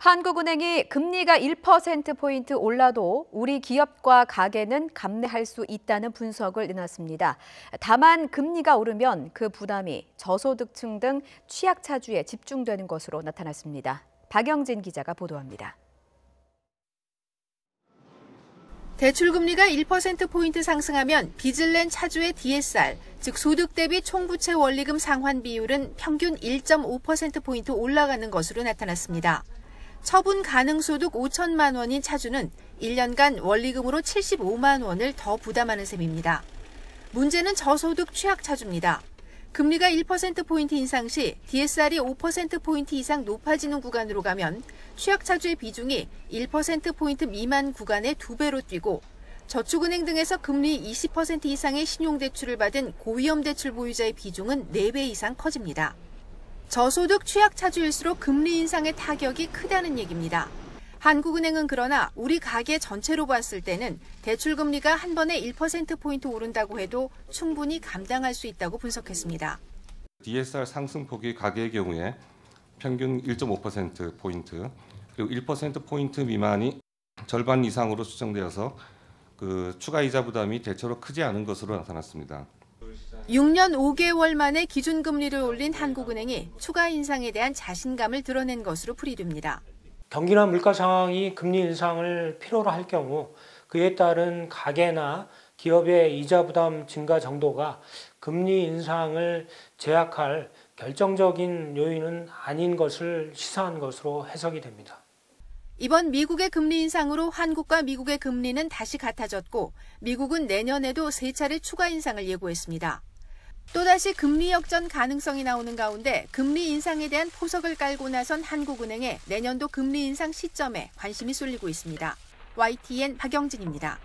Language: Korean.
한국은행이 금리가 1%포인트 올라도 우리 기업과 가게는 감내할 수 있다는 분석을 내놨습니다. 다만 금리가 오르면 그 부담이 저소득층 등 취약차주에 집중되는 것으로 나타났습니다. 박영진 기자가 보도합니다. 대출금리가 1%포인트 상승하면 빚을 낸 차주의 DSR, 즉 소득 대비 총부채 원리금 상환 비율은 평균 1.5%포인트 올라가는 것으로 나타났습니다. 처분 가능 소득 5천만 원인 차주는 1년간 원리금으로 75만 원을 더 부담하는 셈입니다. 문제는 저소득 취약차주입니다. 금리가 1%포인트 인상 시 DSR이 5%포인트 이상 높아지는 구간으로 가면 취약차주의 비중이 1%포인트 미만 구간의 2배로 뛰고 저축은행 등에서 금리 20% 이상의 신용대출을 받은 고위험 대출 보유자의 비중은 4배 이상 커집니다. 저소득 취약차주일수록 금리 인상의 타격이 크다는 얘기입니다. 한국은행은 그러나 우리 가계 전체로 봤을 때는 대출금리가 한 번에 1%포인트 오른다고 해도 충분히 감당할 수 있다고 분석했습니다. DSR 상승폭이 가계의 경우에 평균 1.5%포인트, 그리고 1%포인트 미만이 절반 이상으로 수정되어서 추가 이자 부담이 대체로 크지 않은 것으로 나타났습니다. 6년 5개월 만에 기준금리를 올린 한국은행이 추가 인상에 대한 자신감을 드러낸 것으로 풀이됩니다. 경기나 물가 상황이 금리 인상을 필요로 할 경우 그에 따른 가계나 기업의 이자 부담 증가 정도가 금리 인상을 제약할 결정적인 요인은 아닌 것을 시사한 것으로 해석이 됩니다. 이번 미국의 금리 인상으로 한국과 미국의 금리는 다시 같아졌고 미국은 내년에도 3차례 추가 인상을 예고했습니다. 또다시 금리 역전 가능성이 나오는 가운데 금리 인상에 대한 포석을 깔고 나선 한국은행의 내년도 금리 인상 시점에 관심이 쏠리고 있습니다. YTN 박영진입니다.